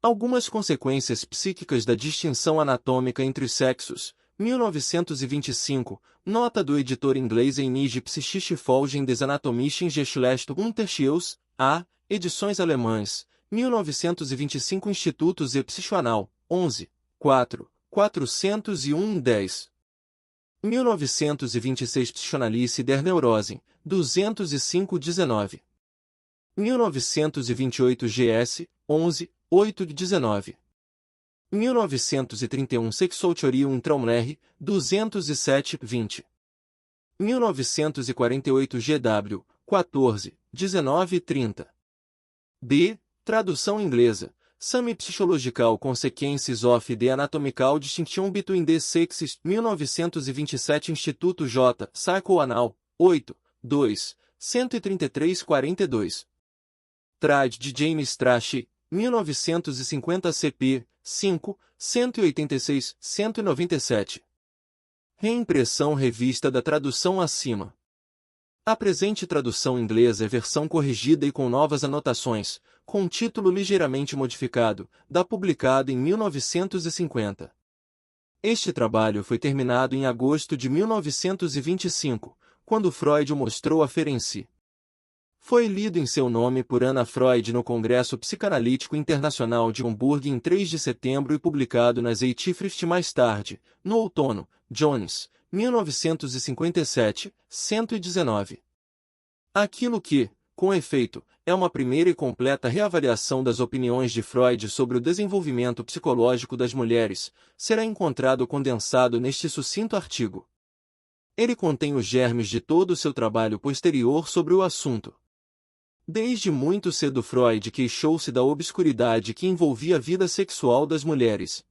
Algumas consequências psíquicas da distinção anatômica entre os sexos, 1925, nota do editor inglês Einige Psychische Folgen des anatomischen Geschlechtsunterschieds, A. Edições alemãs, 1925 Institutos e Psychoanal, 11, 4, 401-10. 1926 Psychoanalyse der Neurose, 205-19. 1928 GS, 11, 8-19. 1931 Sexualtheorie und Traumlehre, 207-20. 1948 GW, 14, 19-30. B. Tradução inglesa. Some Psychological Consequences of the Anatomical Distinction Between the Sexes, 1927 Instituto J. Psychoanal, 8, 2, 133-42. Trad de James Tracy, 1950 CP, 5, 186-197. Reimpressão revista da tradução acima. A presente tradução inglesa é versão corrigida e com novas anotações, com título ligeiramente modificado, da publicada em 1950. Este trabalho foi terminado em agosto de 1925, quando Freud o mostrou a Ferenczi. Foi lido em seu nome por Anna Freud no Congresso Psicanalítico Internacional de Hamburgo em 3 de setembro e publicado na Zeitschrift mais tarde, no outono, Jones, 1957, 119. Aquilo que, com efeito, é uma primeira e completa reavaliação das opiniões de Freud sobre o desenvolvimento psicológico das mulheres, será encontrado condensado neste sucinto artigo. Ele contém os germes de todo o seu trabalho posterior sobre o assunto. Desde muito cedo Freud queixou-se da obscuridade que envolvia a vida sexual das mulheres.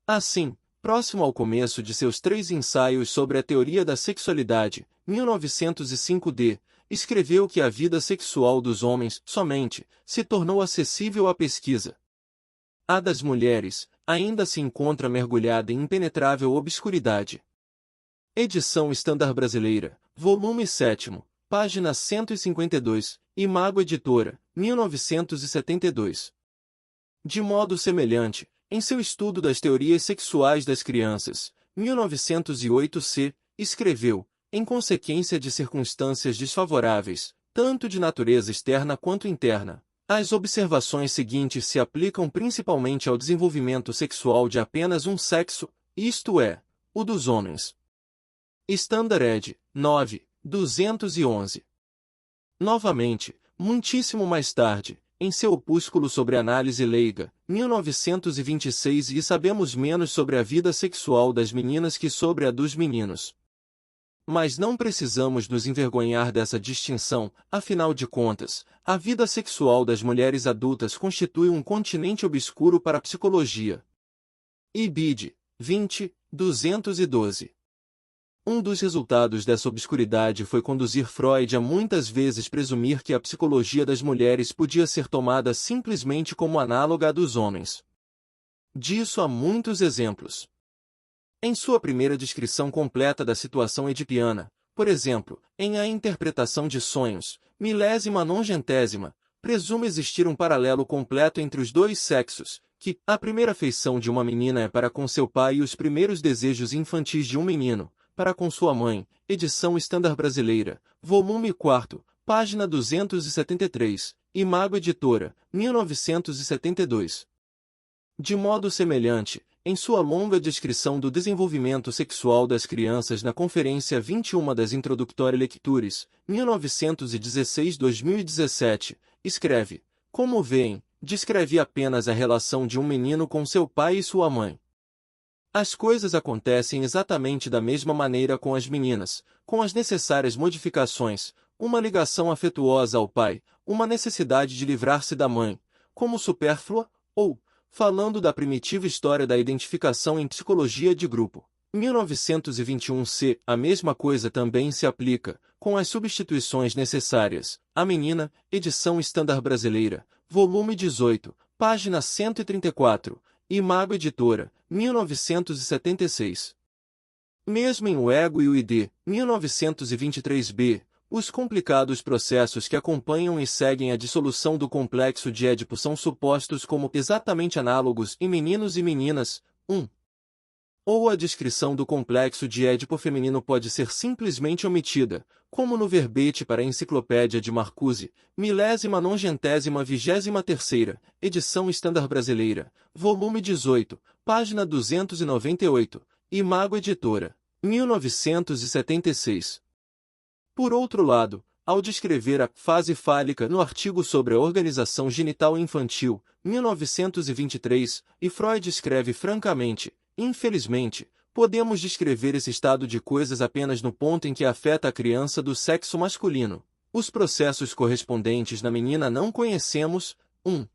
Assim, próximo ao começo de seus 3 ensaios sobre a teoria da sexualidade, 1905d, escreveu que a vida sexual dos homens, somente, se tornou acessível à pesquisa. A das mulheres, ainda se encontra mergulhada em impenetrável obscuridade. Edição Standard Brasileira, volume 7º, página 152, Imago Editora, 1972. De modo semelhante, em seu estudo das teorias sexuais das crianças, 1908c, escreveu, em consequência de circunstâncias desfavoráveis, tanto de natureza externa quanto interna, as observações seguintes se aplicam principalmente ao desenvolvimento sexual de apenas um sexo, isto é, o dos homens. Standard Ed. 9, 211. Novamente, muitíssimo mais tarde, em seu opúsculo sobre análise leiga, 1926 e sabemos menos sobre a vida sexual das meninas que sobre a dos meninos. Mas não precisamos nos envergonhar dessa distinção, afinal de contas, a vida sexual das mulheres adultas constitui um continente obscuro para a psicologia. Ibid. 20, 212. Um dos resultados dessa obscuridade foi conduzir Freud a muitas vezes presumir que a psicologia das mulheres podia ser tomada simplesmente como análoga à dos homens. Disso há muitos exemplos. Em sua primeira descrição completa da situação edipiana, por exemplo, em A Interpretação de Sonhos, 1090, presume existir um paralelo completo entre os dois sexos, que a primeira afeição de uma menina é para com seu pai e os primeiros desejos infantis de um menino, para com sua mãe, edição Standard Brasileira, volume 4, página 273, Imago Editora, 1972. De modo semelhante, em sua longa descrição do desenvolvimento sexual das crianças na Conferência 21 das Introductory Lectures, 1916-2017, escreve, como veem, descreve apenas a relação de um menino com seu pai e sua mãe. As coisas acontecem exatamente da mesma maneira com as meninas, com as necessárias modificações, uma ligação afetuosa ao pai, uma necessidade de livrar-se da mãe, como supérflua, ou, falando da primitiva história da identificação em psicologia de grupo, 1921c, a mesma coisa também se aplica, com as substituições necessárias, a menina, edição Standard Brasileira, volume 18, página 134, Imago Editora, 1976. Mesmo em O Ego e o ID, 1923b, Os complicados processos que acompanham e seguem a dissolução do complexo de Édipo são supostos como exatamente análogos em meninos e meninas. 1. Ou a descrição do complexo de Édipo feminino pode ser simplesmente omitida, como no verbete para a Enciclopédia de Marcuse, 1923ª, edição Standard Brasileira, volume 18, página 298, Imago Editora, 1976. Por outro lado, ao descrever a fase fálica no artigo sobre a organização genital infantil, 1923, e Freud escreve francamente: infelizmente, podemos descrever esse estado de coisas apenas no ponto em que afeta a criança do sexo masculino. Os processos correspondentes na menina não conhecemos. 1.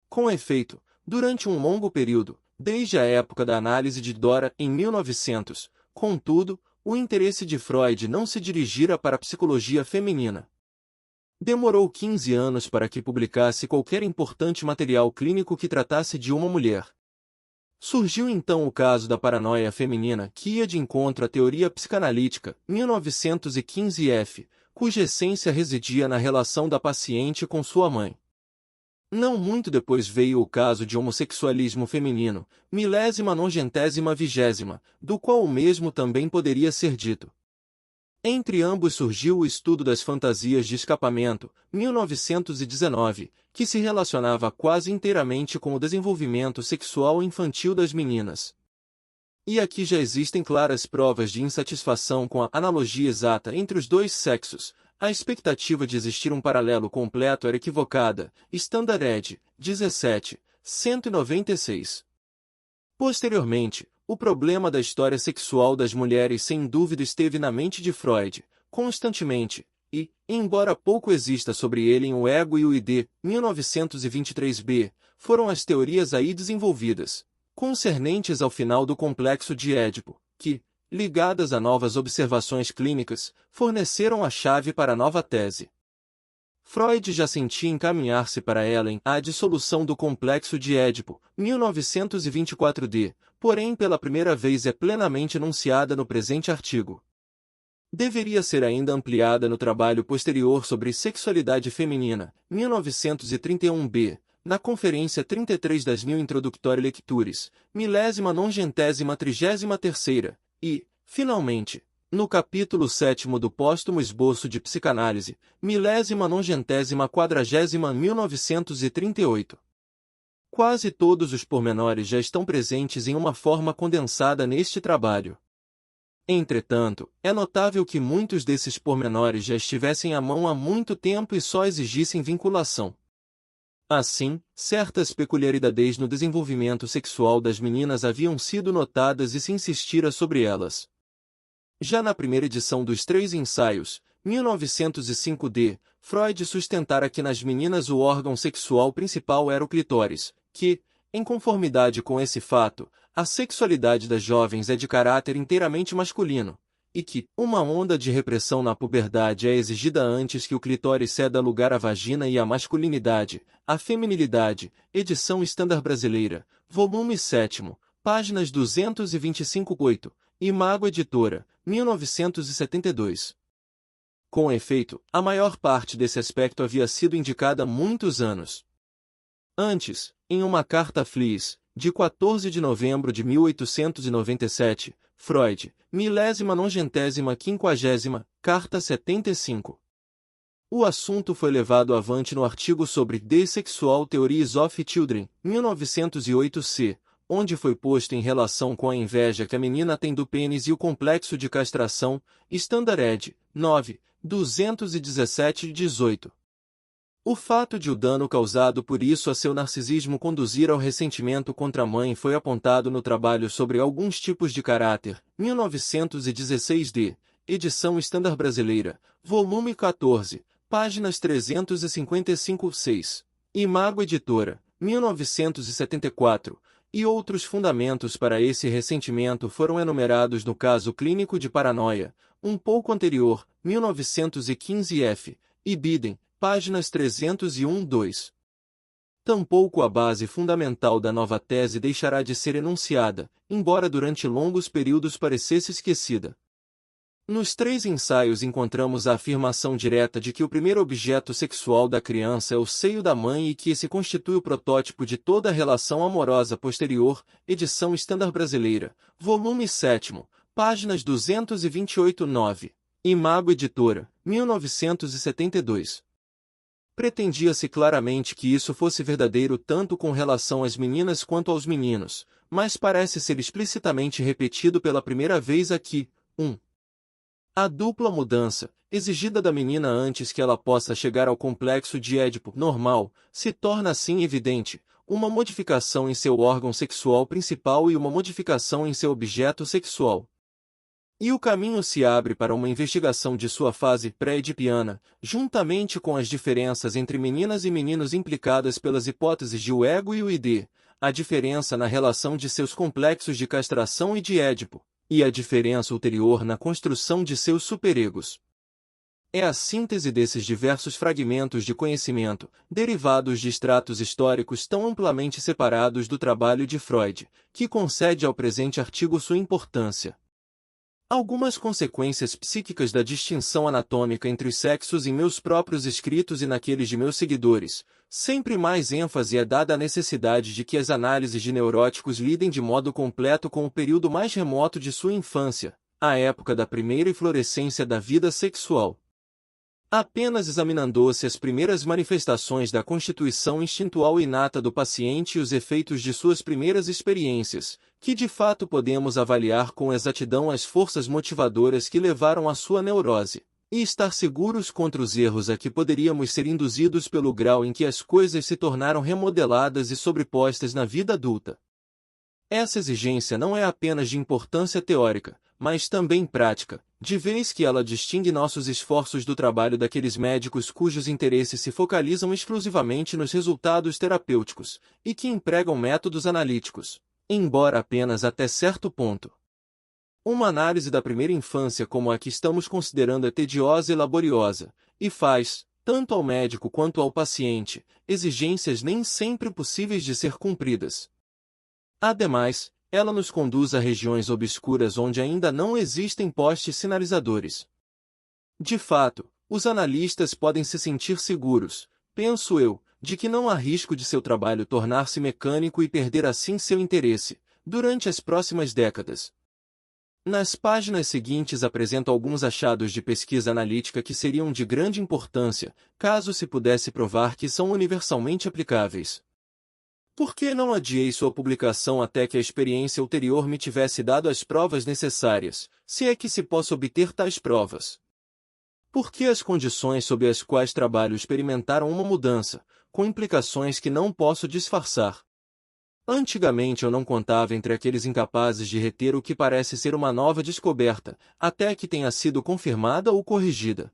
Com efeito, durante um longo período, desde a época da análise de Dora em 1900, contudo, o interesse de Freud não se dirigira para a psicologia feminina. Demorou 15 anos para que publicasse qualquer importante material clínico que tratasse de uma mulher. Surgiu então o caso da paranoia feminina que ia de encontro à teoria psicanalítica, 1915F, cuja essência residia na relação da paciente com sua mãe. Não muito depois veio o caso de homossexualismo feminino, 1920, do qual o mesmo também poderia ser dito. Entre ambos surgiu o estudo das fantasias de escapamento, 1919, que se relacionava quase inteiramente com o desenvolvimento sexual infantil das meninas. E aqui já existem claras provas de insatisfação com a analogia exata entre os dois sexos. A expectativa de existir um paralelo completo era equivocada. Standard Ed. 17, 196. Posteriormente, o problema da história sexual das mulheres sem dúvida esteve na mente de Freud, constantemente, e, embora pouco exista sobre ele em O Ego e o ID, 1923b, foram as teorias aí desenvolvidas, concernentes ao final do complexo de Édipo, que, ligadas a novas observações clínicas, forneceram a chave para a nova tese. Freud já sentia encaminhar-se para ela em A Dissolução do Complexo de Édipo, 1924d, porém pela primeira vez é plenamente enunciada no presente artigo. Deveria ser ainda ampliada no trabalho posterior sobre sexualidade feminina, 1931b, na Conferência 33 das New Introductory Lectures, 1933, e, finalmente, no capítulo 7º do póstumo Esboço de Psicanálise, 1938. Quase todos os pormenores já estão presentes em uma forma condensada neste trabalho. Entretanto, é notável que muitos desses pormenores já estivessem à mão há muito tempo e só exigissem vinculação. Assim, certas peculiaridades no desenvolvimento sexual das meninas haviam sido notadas e se insistira sobre elas. Já na primeira edição dos 3 ensaios, 1905d, Freud sustentara que nas meninas o órgão sexual principal era o clitóris, que, em conformidade com esse fato, a sexualidade das jovens é de caráter inteiramente masculino, e que uma onda de repressão na puberdade é exigida antes que o clitóris ceda lugar à vagina e à masculinidade, à feminilidade, edição Standard Brasileira, volume 7º, páginas 225-8, Imago Editora, 1972. Com efeito, a maior parte desse aspecto havia sido indicada há muitos anos. Antes, em uma carta a Fliess, de 14 de novembro de 1897, Freud, 1950, carta 75. O assunto foi levado avante no artigo sobre The Sexual Theories of Children, 1908c, onde foi posto em relação com a inveja que a menina tem do pênis e o complexo de castração, Standard Ed. 9, 217-18. O fato de o dano causado por isso a seu narcisismo conduzir ao ressentimento contra a mãe foi apontado no trabalho sobre alguns tipos de caráter, 1916d, edição Standard Brasileira, volume 14, páginas 355-6, Imago Editora, 1974, e outros fundamentos para esse ressentimento foram enumerados no caso clínico de paranoia, um pouco anterior, 1915f, e Biden, páginas 301-2. Tampouco a base fundamental da nova tese deixará de ser enunciada, embora durante longos períodos parecesse esquecida. Nos 3 ensaios encontramos a afirmação direta de que o primeiro objeto sexual da criança é o seio da mãe e que esse constitui o protótipo de toda a relação amorosa posterior, edição Standard Brasileira, volume 7º, páginas 228-9, Imago Editora, 1972. Pretendia-se claramente que isso fosse verdadeiro tanto com relação às meninas quanto aos meninos, mas parece ser explicitamente repetido pela primeira vez aqui. 1. A dupla mudança, exigida da menina antes que ela possa chegar ao complexo de Édipo normal, se torna assim evidente, uma modificação em seu órgão sexual principal e uma modificação em seu objeto sexual. E o caminho se abre para uma investigação de sua fase pré-edipiana, juntamente com as diferenças entre meninas e meninos implicadas pelas hipóteses de o ego e o id, a diferença na relação de seus complexos de castração e de Édipo, e a diferença ulterior na construção de seus superegos. É a síntese desses diversos fragmentos de conhecimento, derivados de estratos históricos tão amplamente separados do trabalho de Freud, que concede ao presente artigo sua importância. Algumas consequências psíquicas da distinção anatômica entre os sexos em meus próprios escritos e naqueles de meus seguidores. Sempre mais ênfase é dada à necessidade de que as análises de neuróticos lidem de modo completo com o período mais remoto de sua infância, a época da primeira inflorescência da vida sexual. Apenas examinando-se as primeiras manifestações da constituição instintual inata do paciente e os efeitos de suas primeiras experiências, que de fato podemos avaliar com exatidão as forças motivadoras que levaram à sua neurose, e estar seguros contra os erros a que poderíamos ser induzidos pelo grau em que as coisas se tornaram remodeladas e sobrepostas na vida adulta. Essa exigência não é apenas de importância teórica, mas também prática, de vez que ela distingue nossos esforços do trabalho daqueles médicos cujos interesses se focalizam exclusivamente nos resultados terapêuticos, e que empregam métodos analíticos, embora apenas até certo ponto. Uma análise da primeira infância como a que estamos considerando é tediosa e laboriosa, e faz, tanto ao médico quanto ao paciente, exigências nem sempre possíveis de ser cumpridas. Ademais, ela nos conduz a regiões obscuras onde ainda não existem postes sinalizadores. De fato, os analistas podem se sentir seguros, penso eu, de que não há risco de seu trabalho tornar-se mecânico e perder assim seu interesse, durante as próximas décadas. Nas páginas seguintes apresento alguns achados de pesquisa analítica que seriam de grande importância, caso se pudesse provar que são universalmente aplicáveis. Por que não adiei sua publicação até que a experiência ulterior me tivesse dado as provas necessárias, se é que se possa obter tais provas? Por que as condições sob as quais trabalho experimentaram uma mudança, com implicações que não posso disfarçar? Antigamente eu não contava entre aqueles incapazes de reter o que parece ser uma nova descoberta, até que tenha sido confirmada ou corrigida.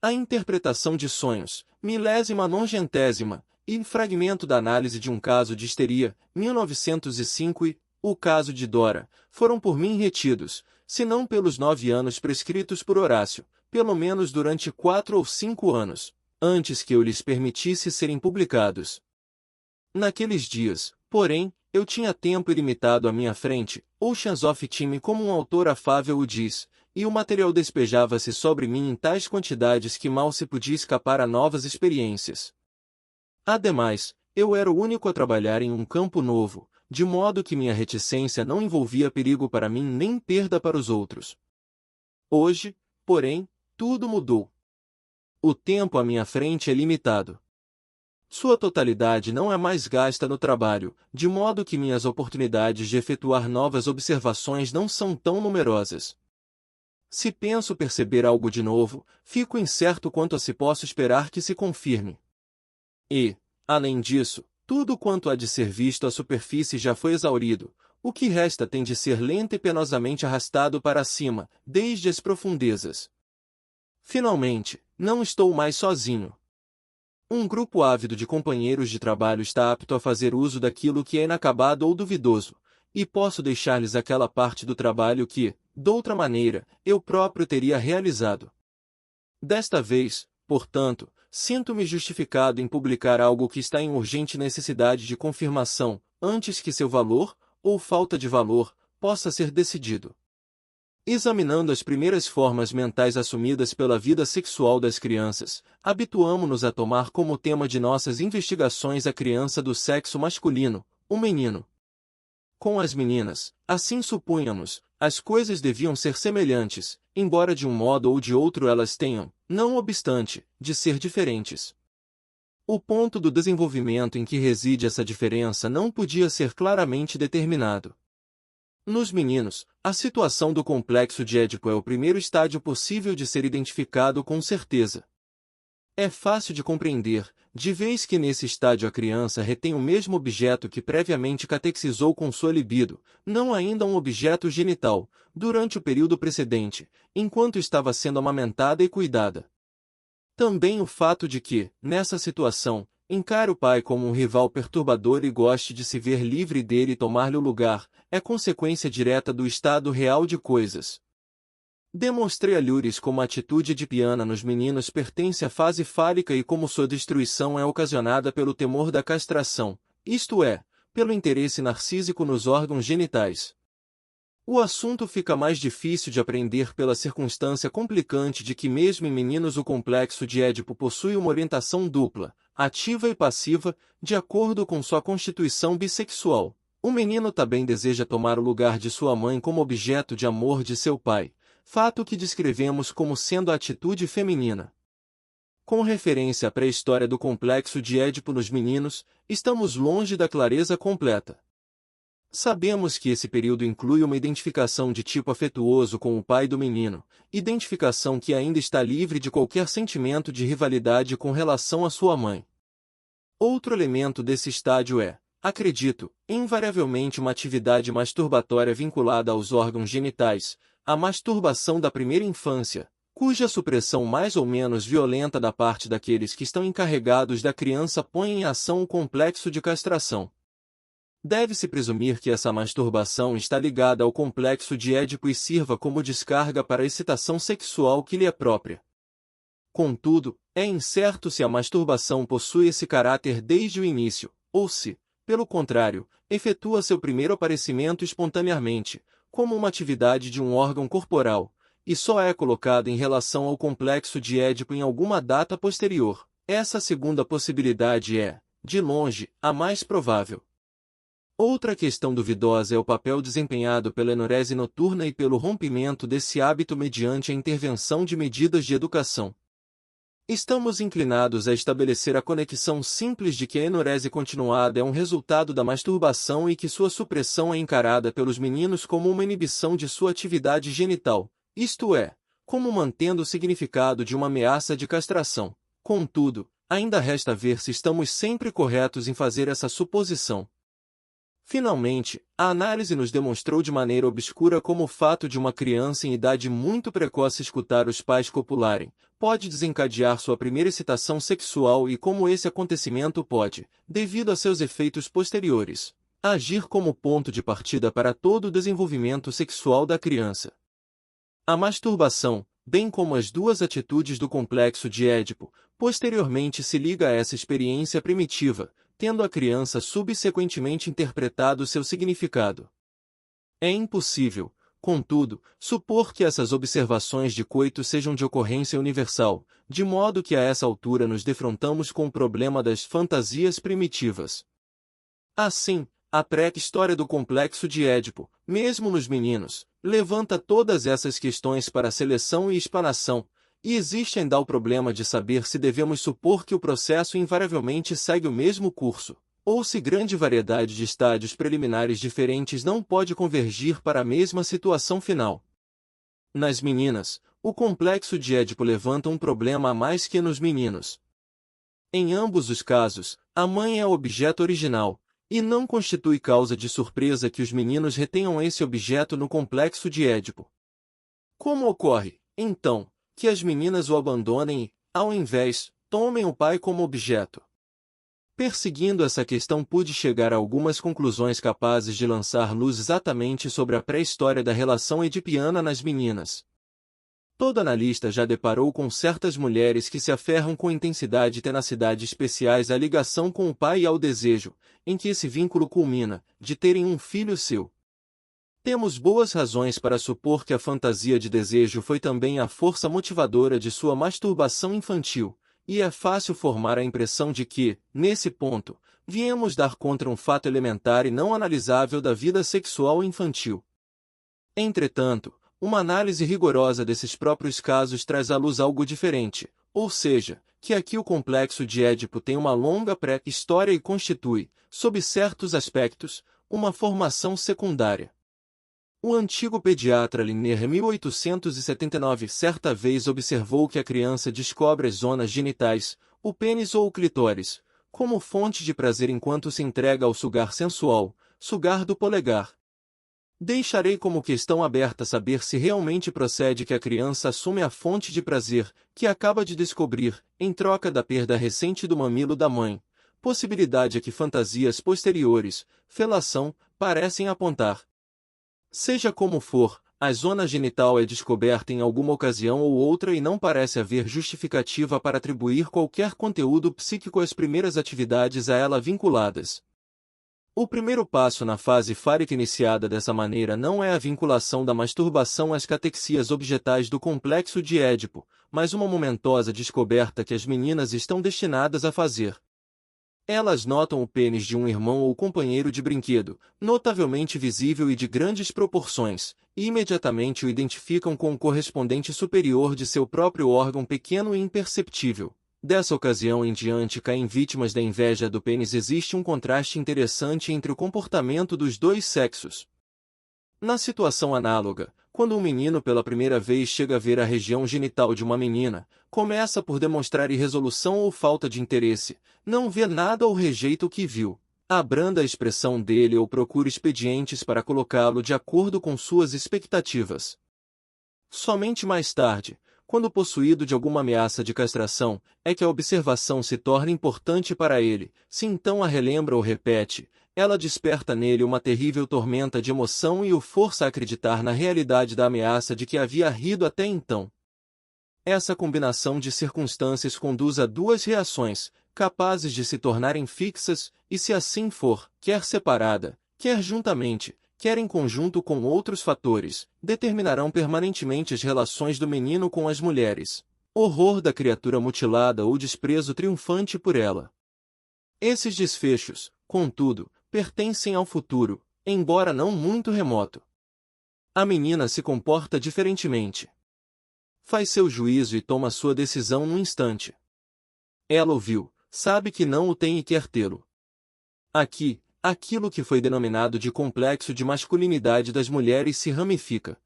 A interpretação de sonhos, milésima nongentésima, e fragmento da análise de um caso de histeria, 1905 e o caso de Dora, foram por mim retidos, se não pelos 9 anos prescritos por Horácio, pelo menos durante 4 ou 5 anos, antes que eu lhes permitisse serem publicados. Naqueles dias, porém, eu tinha tempo ilimitado à minha frente, Oceans of Time como um autor afável o diz, e o material despejava-se sobre mim em tais quantidades que mal se podia escapar a novas experiências. Ademais, eu era o único a trabalhar em um campo novo, de modo que minha reticência não envolvia perigo para mim nem perda para os outros. Hoje, porém, tudo mudou. O tempo à minha frente é limitado. Sua totalidade não é mais gasta no trabalho, de modo que minhas oportunidades de efetuar novas observações não são tão numerosas. Se penso perceber algo de novo, fico incerto quanto a se posso esperar que se confirme. E, além disso, tudo quanto há de ser visto à superfície já foi exaurido, o que resta tem de ser lenta e penosamente arrastado para cima, desde as profundezas. Finalmente, não estou mais sozinho. Um grupo ávido de companheiros de trabalho está apto a fazer uso daquilo que é inacabado ou duvidoso, e posso deixar-lhes aquela parte do trabalho que, doutra maneira, eu próprio teria realizado. Desta vez, portanto, sinto-me justificado em publicar algo que está em urgente necessidade de confirmação, antes que seu valor, ou falta de valor, possa ser decidido. Examinando as primeiras formas mentais assumidas pela vida sexual das crianças, habituamo-nos a tomar como tema de nossas investigações a criança do sexo masculino, o menino. Com as meninas, assim supunhamos, as coisas deviam ser semelhantes, embora de um modo ou de outro elas tenham, não obstante, de ser diferentes. O ponto do desenvolvimento em que reside essa diferença não podia ser claramente determinado. Nos meninos, a situação do complexo de Édipo é o primeiro estágio possível de ser identificado com certeza. É fácil de compreender, de vez que nesse estágio a criança retém o mesmo objeto que previamente catexizou com sua libido, não ainda um objeto genital, durante o período precedente, enquanto estava sendo amamentada e cuidada. Também o fato de que, nessa situação, encare o pai como um rival perturbador e goste de se ver livre dele e tomar-lhe o lugar, é consequência direta do estado real de coisas. Demonstrei a Lures como a atitude edipiana nos meninos pertence à fase fálica e como sua destruição é ocasionada pelo temor da castração, isto é, pelo interesse narcísico nos órgãos genitais. O assunto fica mais difícil de aprender pela circunstância complicante de que mesmo em meninos o complexo de Édipo possui uma orientação dupla, ativa e passiva, de acordo com sua constituição bissexual. O menino também deseja tomar o lugar de sua mãe como objeto de amor de seu pai, fato que descrevemos como sendo a atitude feminina. Com referência à pré-história do complexo de Édipo nos meninos, estamos longe da clareza completa. Sabemos que esse período inclui uma identificação de tipo afetuoso com o pai do menino, identificação que ainda está livre de qualquer sentimento de rivalidade com relação à sua mãe. Outro elemento desse estágio é, acredito, invariavelmente uma atividade masturbatória vinculada aos órgãos genitais, a masturbação da primeira infância, cuja supressão mais ou menos violenta da parte daqueles que estão encarregados da criança põe em ação o complexo de castração. Deve-se presumir que essa masturbação está ligada ao complexo de Édipo e sirva como descarga para a excitação sexual que lhe é própria. Contudo, é incerto se a masturbação possui esse caráter desde o início, ou se, pelo contrário, efetua seu primeiro aparecimento espontaneamente, como uma atividade de um órgão corporal, e só é colocada em relação ao complexo de Édipo em alguma data posterior. Essa segunda possibilidade é, de longe, a mais provável. Outra questão duvidosa é o papel desempenhado pela enurese noturna e pelo rompimento desse hábito mediante a intervenção de medidas de educação. Estamos inclinados a estabelecer a conexão simples de que a enurese continuada é um resultado da masturbação e que sua supressão é encarada pelos meninos como uma inibição de sua atividade genital, isto é, como mantendo o significado de uma ameaça de castração. Contudo, ainda resta ver se estamos sempre corretos em fazer essa suposição. Finalmente, a análise nos demonstrou de maneira obscura como o fato de uma criança em idade muito precoce escutar os pais copularem pode desencadear sua primeira excitação sexual e como esse acontecimento pode, devido a seus efeitos posteriores, agir como ponto de partida para todo o desenvolvimento sexual da criança. A masturbação, bem como as duas atitudes do complexo de Édipo, posteriormente se liga a essa experiência primitiva, tendo a criança subsequentemente interpretado seu significado. É impossível, contudo, supor que essas observações de coito sejam de ocorrência universal, de modo que a essa altura nos defrontamos com o problema das fantasias primitivas. Assim, a pré-história do complexo de Édipo, mesmo nos meninos, levanta todas essas questões para a seleção e explanação, e existe ainda o problema de saber se devemos supor que o processo invariavelmente segue o mesmo curso, ou se grande variedade de estádios preliminares diferentes não pode convergir para a mesma situação final. Nas meninas, o complexo de Édipo levanta um problema a mais que nos meninos. Em ambos os casos, a mãe é o objeto original, e não constitui causa de surpresa que os meninos retenham esse objeto no complexo de Édipo. Como ocorre, então, que as meninas o abandonem e, ao invés, tomem o pai como objeto? Perseguindo essa questão pude chegar a algumas conclusões capazes de lançar luz exatamente sobre a pré-história da relação edipiana nas meninas. Todo analista já deparou com certas mulheres que se aferram com intensidade e tenacidade especiais à ligação com o pai e ao desejo, em que esse vínculo culmina, de terem um filho seu. Temos boas razões para supor que a fantasia de desejo foi também a força motivadora de sua masturbação infantil, e é fácil formar a impressão de que, nesse ponto, viemos dar contra um fato elementar e não analisável da vida sexual infantil. Entretanto, uma análise rigorosa desses próprios casos traz à luz algo diferente, ou seja, que aqui o complexo de Édipo tem uma longa pré-história e constitui, sob certos aspectos, uma formação secundária. O antigo pediatra Linner 1879 certa vez observou que a criança descobre as zonas genitais, o pênis ou o clitóris, como fonte de prazer enquanto se entrega ao sugar sensual, sugar do polegar. Deixarei como questão aberta saber se realmente procede que a criança assume a fonte de prazer, que acaba de descobrir, em troca da perda recente do mamilo da mãe, possibilidade a que fantasias posteriores, felação, parecem apontar. Seja como for, a zona genital é descoberta em alguma ocasião ou outra e não parece haver justificativa para atribuir qualquer conteúdo psíquico às primeiras atividades a ela vinculadas. O primeiro passo na fase fárica iniciada dessa maneira não é a vinculação da masturbação às catexias objetais do complexo de Édipo, mas uma momentosa descoberta que as meninas estão destinadas a fazer. Elas notam o pênis de um irmão ou companheiro de brinquedo, notavelmente visível e de grandes proporções, e imediatamente o identificam com o correspondente superior de seu próprio órgão pequeno e imperceptível. Dessa ocasião em diante caem vítimas da inveja do pênis. Existe um contraste interessante entre o comportamento dos dois sexos. Na situação análoga, quando um menino pela primeira vez chega a ver a região genital de uma menina, começa por demonstrar irresolução ou falta de interesse, não vê nada ou rejeita o que viu, abranda a expressão dele ou procura expedientes para colocá-lo de acordo com suas expectativas. Somente mais tarde, quando possuído de alguma ameaça de castração, é que a observação se torna importante para ele. Se então a relembra ou repete, ela desperta nele uma terrível tormenta de emoção e o força a acreditar na realidade da ameaça de que havia rido até então. Essa combinação de circunstâncias conduz a duas reações, capazes de se tornarem fixas, e se assim for, quer separada, quer juntamente, quer em conjunto com outros fatores, determinarão permanentemente as relações do menino com as mulheres. Horror da criatura mutilada ou desprezo triunfante por ela. Esses desfechos, contudo, pertencem ao futuro, embora não muito remoto. A menina se comporta diferentemente. Faz seu juízo e toma sua decisão num instante. Ela o viu, sabe que não o tem e quer tê-lo. Aqui, aquilo que foi denominado de complexo de masculinidade das mulheres se ramifica.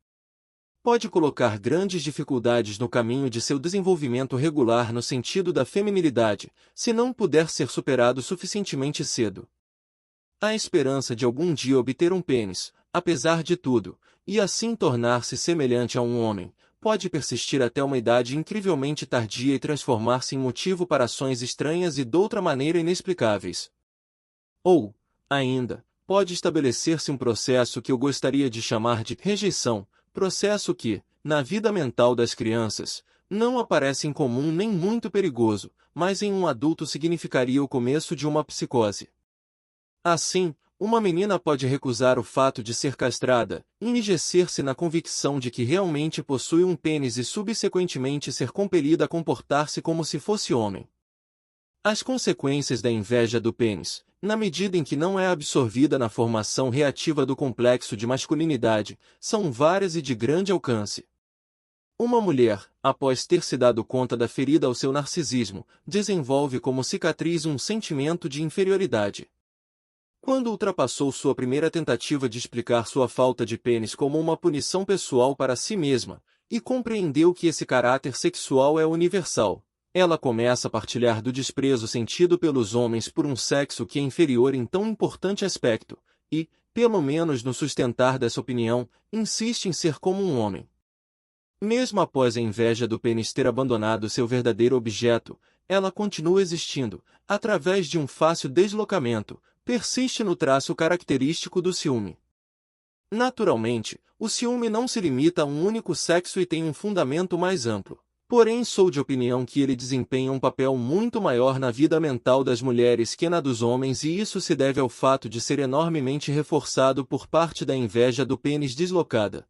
Pode colocar grandes dificuldades no caminho de seu desenvolvimento regular no sentido da feminilidade, se não puder ser superado suficientemente cedo. A esperança de algum dia obter um pênis, apesar de tudo, e assim tornar-se semelhante a um homem, pode persistir até uma idade incrivelmente tardia e transformar-se em motivo para ações estranhas e doutra maneira inexplicáveis. Ou, ainda, pode estabelecer-se um processo que eu gostaria de chamar de rejeição, processo que, na vida mental das crianças, não aparece incomum nem muito perigoso, mas em um adulto significaria o começo de uma psicose. Assim, uma menina pode recusar o fato de ser castrada, enrijecer-se na convicção de que realmente possui um pênis e subsequentemente ser compelida a comportar-se como se fosse homem. As consequências da inveja do pênis, na medida em que não é absorvida na formação reativa do complexo de masculinidade, são várias e de grande alcance. Uma mulher, após ter se dado conta da ferida ao seu narcisismo, desenvolve como cicatriz um sentimento de inferioridade. Quando ultrapassou sua primeira tentativa de explicar sua falta de pênis como uma punição pessoal para si mesma, e compreendeu que esse caráter sexual é universal, ela começa a partilhar do desprezo sentido pelos homens por um sexo que é inferior em tão importante aspecto, e, pelo menos no sustentar dessa opinião, insiste em ser como um homem. Mesmo após a inveja do pênis ter abandonado seu verdadeiro objeto, ela continua existindo, através de um fácil deslocamento, persiste no traço característico do ciúme. Naturalmente, o ciúme não se limita a um único sexo e tem um fundamento mais amplo. Porém, sou de opinião que ele desempenha um papel muito maior na vida mental das mulheres que na dos homens, e isso se deve ao fato de ser enormemente reforçado por parte da inveja do pênis deslocada.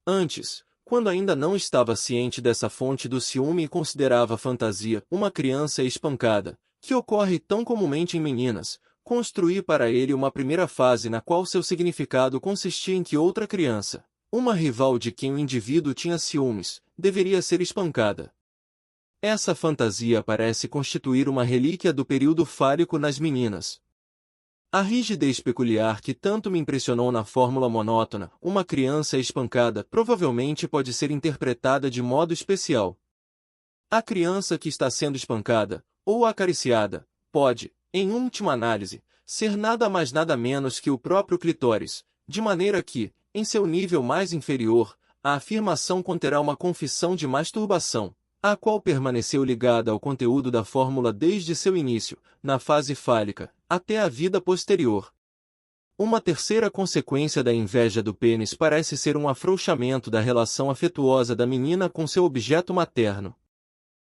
Antes, quando ainda não estava ciente dessa fonte do ciúme e considerava fantasia uma criança espancada, que ocorre tão comumente em meninas, construí para ele uma primeira fase na qual seu significado consistia em que outra criança, uma rival de quem o indivíduo tinha ciúmes, deveria ser espancada. Essa fantasia parece constituir uma relíquia do período fálico nas meninas. A rigidez peculiar que tanto me impressionou na fórmula monótona, uma criança espancada, provavelmente pode ser interpretada de modo especial. A criança que está sendo espancada, ou acariciada, pode, em última análise, ser nada mais nada menos que o próprio clitóris, de maneira que, em seu nível mais inferior, a afirmação conterá uma confissão de masturbação, a qual permaneceu ligada ao conteúdo da fórmula desde seu início, na fase fálica, até a vida posterior. Uma terceira consequência da inveja do pênis parece ser um afrouxamento da relação afetuosa da menina com seu objeto materno.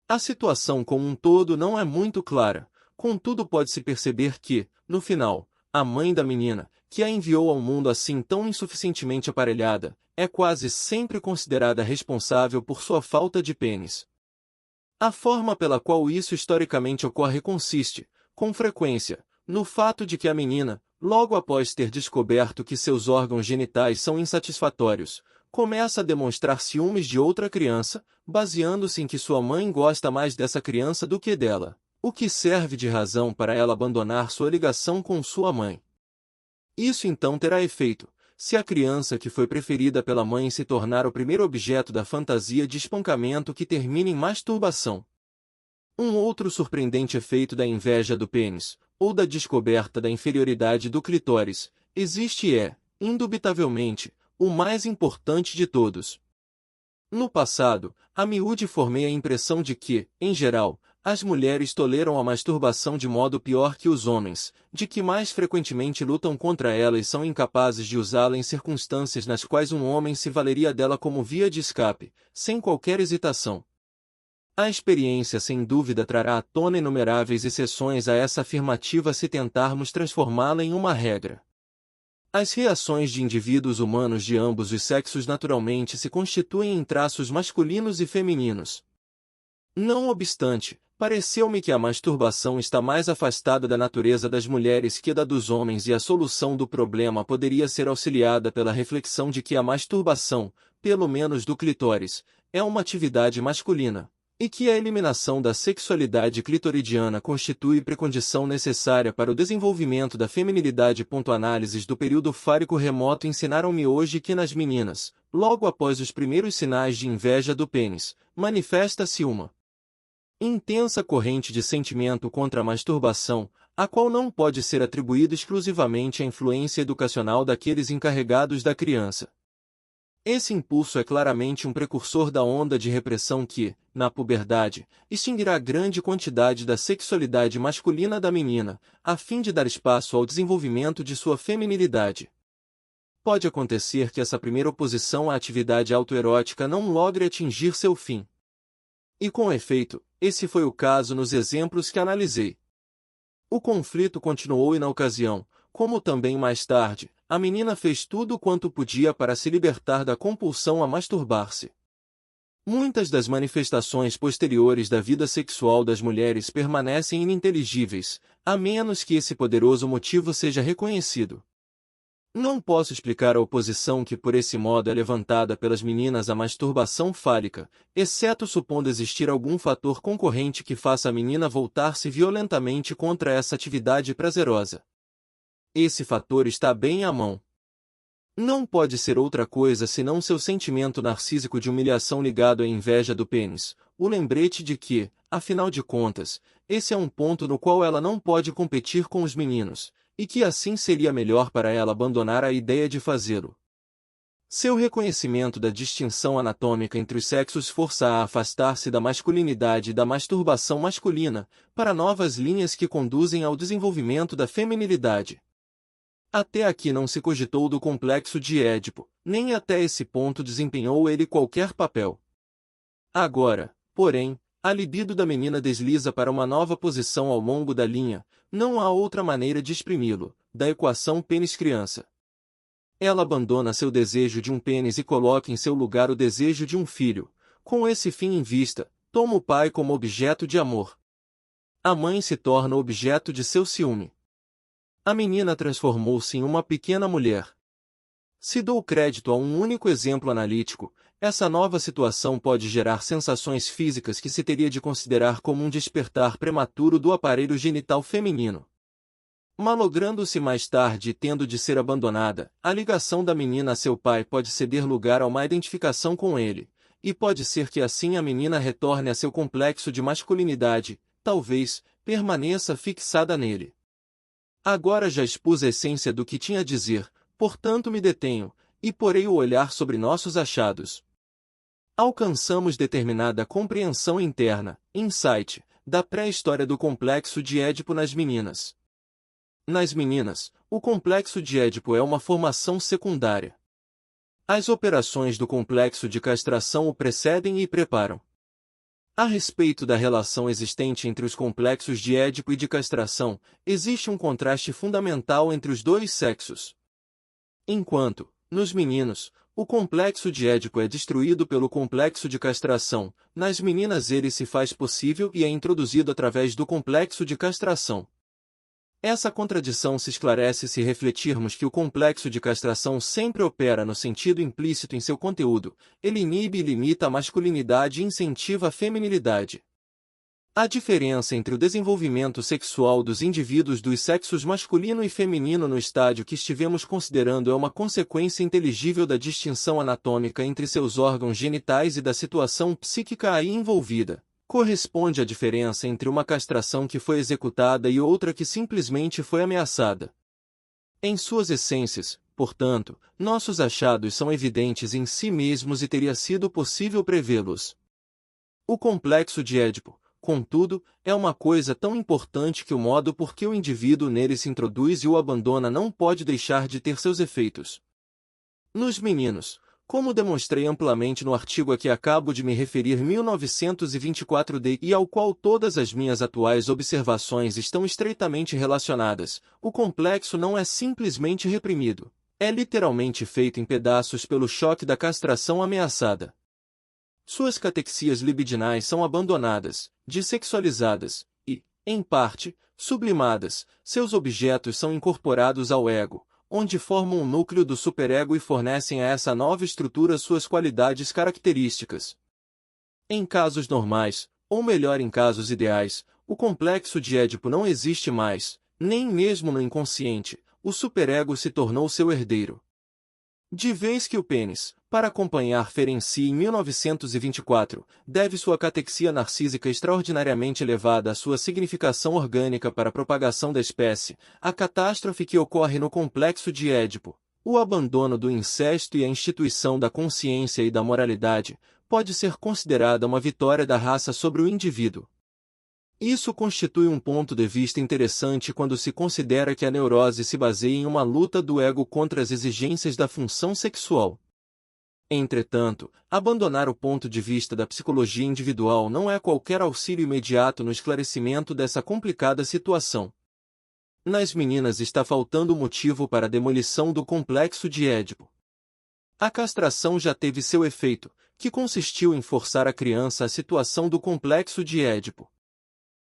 A situação como um todo não é muito clara, contudo pode-se perceber que, no final, a mãe da menina, que a enviou ao mundo assim tão insuficientemente aparelhada, é quase sempre considerada responsável por sua falta de pênis. A forma pela qual isso historicamente ocorre consiste, com frequência, no fato de que a menina, logo após ter descoberto que seus órgãos genitais são insatisfatórios, começa a demonstrar ciúmes de outra criança, baseando-se em que sua mãe gosta mais dessa criança do que dela, o que serve de razão para ela abandonar sua ligação com sua mãe. Isso então terá efeito, se a criança que foi preferida pela mãe se tornar o primeiro objeto da fantasia de espancamento que termina em masturbação. Um outro surpreendente efeito da inveja do pênis, ou da descoberta da inferioridade do clitóris, existe e é, indubitavelmente, o mais importante de todos. No passado, a miúde formei a impressão de que, em geral, as mulheres toleram a masturbação de modo pior que os homens, de que mais frequentemente lutam contra ela e são incapazes de usá-la em circunstâncias nas quais um homem se valeria dela como via de escape, sem qualquer hesitação. A experiência sem dúvida trará à tona inumeráveis exceções a essa afirmativa se tentarmos transformá-la em uma regra. As reações de indivíduos humanos de ambos os sexos naturalmente se constituem em traços masculinos e femininos. Não obstante, pareceu-me que a masturbação está mais afastada da natureza das mulheres que da dos homens, e a solução do problema poderia ser auxiliada pela reflexão de que a masturbação, pelo menos do clitóris, é uma atividade masculina, e que a eliminação da sexualidade clitoridiana constitui precondição necessária para o desenvolvimento da feminilidade. Análises do período fálico remoto ensinaram-me hoje que nas meninas, logo após os primeiros sinais de inveja do pênis, manifesta-se uma intensa corrente de sentimento contra a masturbação, a qual não pode ser atribuída exclusivamente à influência educacional daqueles encarregados da criança. Esse impulso é claramente um precursor da onda de repressão que, na puberdade, extinguirá grande quantidade da sexualidade masculina da menina, a fim de dar espaço ao desenvolvimento de sua feminilidade. Pode acontecer que essa primeira oposição à atividade autoerótica não logre atingir seu fim. E com efeito, esse foi o caso nos exemplos que analisei. O conflito continuou e na ocasião, como também mais tarde, a menina fez tudo quanto podia para se libertar da compulsão a masturbar-se. Muitas das manifestações posteriores da vida sexual das mulheres permanecem ininteligíveis, a menos que esse poderoso motivo seja reconhecido. Não posso explicar a oposição que por esse modo é levantada pelas meninas à masturbação fálica, exceto supondo existir algum fator concorrente que faça a menina voltar-se violentamente contra essa atividade prazerosa. Esse fator está bem à mão. Não pode ser outra coisa senão seu sentimento narcísico de humilhação ligado à inveja do pênis, o lembrete de que, afinal de contas, esse é um ponto no qual ela não pode competir com os meninos, e que assim seria melhor para ela abandonar a ideia de fazê-lo. Seu reconhecimento da distinção anatômica entre os sexos força-a a afastar-se da masculinidade e da masturbação masculina, para novas linhas que conduzem ao desenvolvimento da feminilidade. Até aqui não se cogitou do complexo de Édipo, nem até esse ponto desempenhou ele qualquer papel. Agora, porém, a libido da menina desliza para uma nova posição ao longo da linha, não há outra maneira de exprimi-lo, da equação pênis-criança. Ela abandona seu desejo de um pênis e coloca em seu lugar o desejo de um filho. Com esse fim em vista, toma o pai como objeto de amor. A mãe se torna objeto de seu ciúme. A menina transformou-se em uma pequena mulher. Se dou crédito a um único exemplo analítico, essa nova situação pode gerar sensações físicas que se teria de considerar como um despertar prematuro do aparelho genital feminino. Malogrando-se mais tarde e tendo de ser abandonada, a ligação da menina a seu pai pode ceder lugar a uma identificação com ele, e pode ser que assim a menina retorne a seu complexo de masculinidade, talvez, permaneça fixada nele. Agora já expus a essência do que tinha a dizer, portanto me detenho, e porei o olhar sobre nossos achados. Alcançamos determinada compreensão interna, insight, da pré-história do complexo de Édipo nas meninas. Nas meninas, o complexo de Édipo é uma formação secundária. As operações do complexo de castração o precedem e preparam. A respeito da relação existente entre os complexos de Édipo e de castração, existe um contraste fundamental entre os dois sexos. Enquanto, nos meninos, o complexo de Édipo é destruído pelo complexo de castração, nas meninas ele se faz possível e é introduzido através do complexo de castração. Essa contradição se esclarece se refletirmos que o complexo de castração sempre opera no sentido implícito em seu conteúdo, ele inibe e limita a masculinidade e incentiva a feminilidade. A diferença entre o desenvolvimento sexual dos indivíduos dos sexos masculino e feminino no estágio que estivemos considerando é uma consequência inteligível da distinção anatômica entre seus órgãos genitais e da situação psíquica aí envolvida. Corresponde à diferença entre uma castração que foi executada e outra que simplesmente foi ameaçada. Em suas essências, portanto, nossos achados são evidentes em si mesmos e teria sido possível prevê-los. O complexo de Édipo, contudo, é uma coisa tão importante que o modo por que o indivíduo nele se introduz e o abandona não pode deixar de ter seus efeitos. Nos meninos, como demonstrei amplamente no artigo a que acabo de me referir 1924d e ao qual todas as minhas atuais observações estão estreitamente relacionadas, o complexo não é simplesmente reprimido, é literalmente feito em pedaços pelo choque da castração ameaçada. Suas catexias libidinais são abandonadas, dessexualizadas e, em parte, sublimadas, seus objetos são incorporados ao ego, onde formam o núcleo do superego e fornecem a essa nova estrutura suas qualidades características. Em casos normais, ou melhor em casos ideais, o complexo de Édipo não existe mais, nem mesmo no inconsciente, o superego se tornou seu herdeiro. De vez que o pênis, para acompanhar Ferenczi em 1924, deve sua catexia narcísica extraordinariamente elevada à sua significação orgânica para a propagação da espécie, a catástrofe que ocorre no complexo de Édipo, o abandono do incesto e a instituição da consciência e da moralidade, pode ser considerada uma vitória da raça sobre o indivíduo. Isso constitui um ponto de vista interessante quando se considera que a neurose se baseia em uma luta do ego contra as exigências da função sexual. Entretanto, abandonar o ponto de vista da psicologia individual não é qualquer auxílio imediato no esclarecimento dessa complicada situação. Nas meninas está faltando o motivo para a demolição do complexo de Édipo. A castração já teve seu efeito, que consistiu em forçar a criança à situação do complexo de Édipo.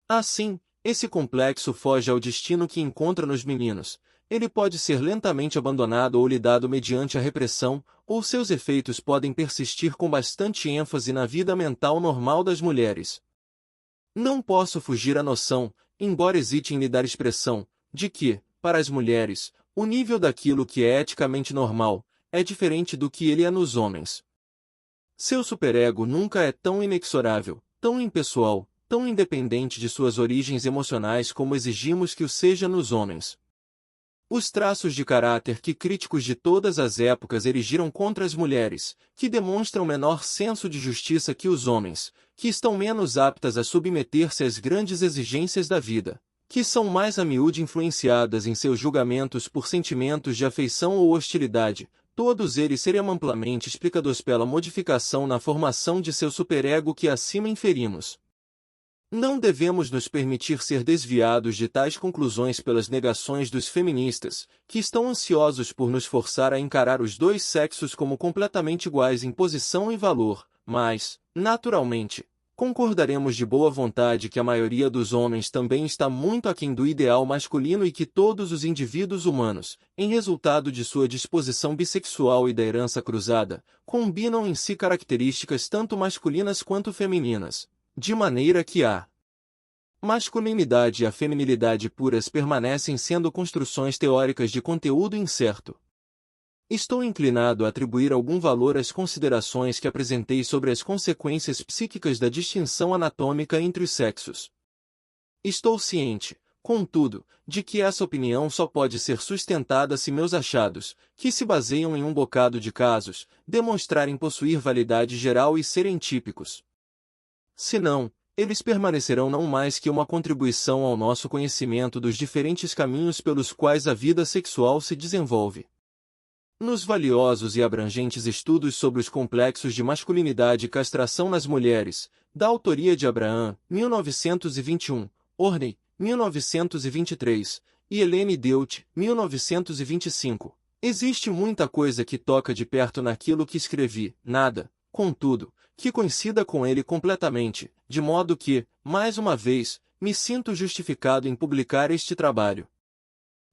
Assim, esse complexo foge ao destino que encontra nos meninos. Ele pode ser lentamente abandonado ou lidado mediante a repressão, ou seus efeitos podem persistir com bastante ênfase na vida mental normal das mulheres. Não posso fugir à noção, embora hesite em lhe dar expressão, de que, para as mulheres, o nível daquilo que é eticamente normal, é diferente do que ele é nos homens. Seu superego nunca é tão inexorável, tão impessoal, tão independente de suas origens emocionais como exigimos que o seja nos homens. Os traços de caráter que críticos de todas as épocas erigiram contra as mulheres, que demonstram menor senso de justiça que os homens, que estão menos aptas a submeter-se às grandes exigências da vida, que são mais a miúde influenciadas em seus julgamentos por sentimentos de afeição ou hostilidade, Todos eles seriam amplamente explicados pela modificação na formação de seu superego que acima inferimos. Não devemos nos permitir ser desviados de tais conclusões pelas negações dos feministas, que estão ansiosos por nos forçar a encarar os dois sexos como completamente iguais em posição e valor, mas, naturalmente, concordaremos de boa vontade que a maioria dos homens também está muito aquém do ideal masculino e que todos os indivíduos humanos, em resultado de sua disposição bissexual e da herança cruzada, combinam em si características tanto masculinas quanto femininas, de maneira que a masculinidade e a feminilidade puras permanecem sendo construções teóricas de conteúdo incerto. Estou inclinado a atribuir algum valor às considerações que apresentei sobre as consequências psíquicas da distinção anatômica entre os sexos. Estou ciente, contudo, de que essa opinião só pode ser sustentada se meus achados, que se baseiam em um bocado de casos, demonstrarem possuir validade geral e serem típicos. Se não, eles permanecerão não mais que uma contribuição ao nosso conhecimento dos diferentes caminhos pelos quais a vida sexual se desenvolve. Nos valiosos e abrangentes estudos sobre os complexos de masculinidade e castração nas mulheres, da autoria de Abraham, 1921, Orney, 1923, e Helene Deutsch, 1925, existe muita coisa que toca de perto naquilo que escrevi, nada, contudo, que coincida com ele completamente, de modo que, mais uma vez, me sinto justificado em publicar este trabalho.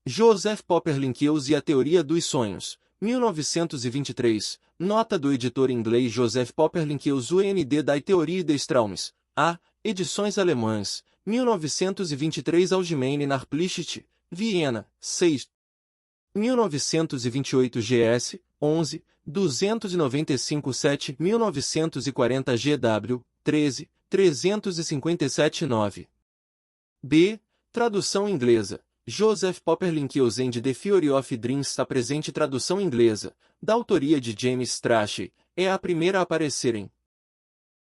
Joseph Popper Linkeus e a Teoria dos Sonhos, 1923, nota do editor inglês Joseph Popper Linkeus UND da Theorie des Traumes, A. Edições Alemãs, 1923 Allgemeine Nachrichten, Viena, 6. 1928 GS, 11, 295 7 1940 GW, 13, 357 9. B. Tradução inglesa. Joseph Popper Linkeus and the Theory of Dreams. A presente tradução inglesa, da autoria de James Strachey, é a primeira a aparecer em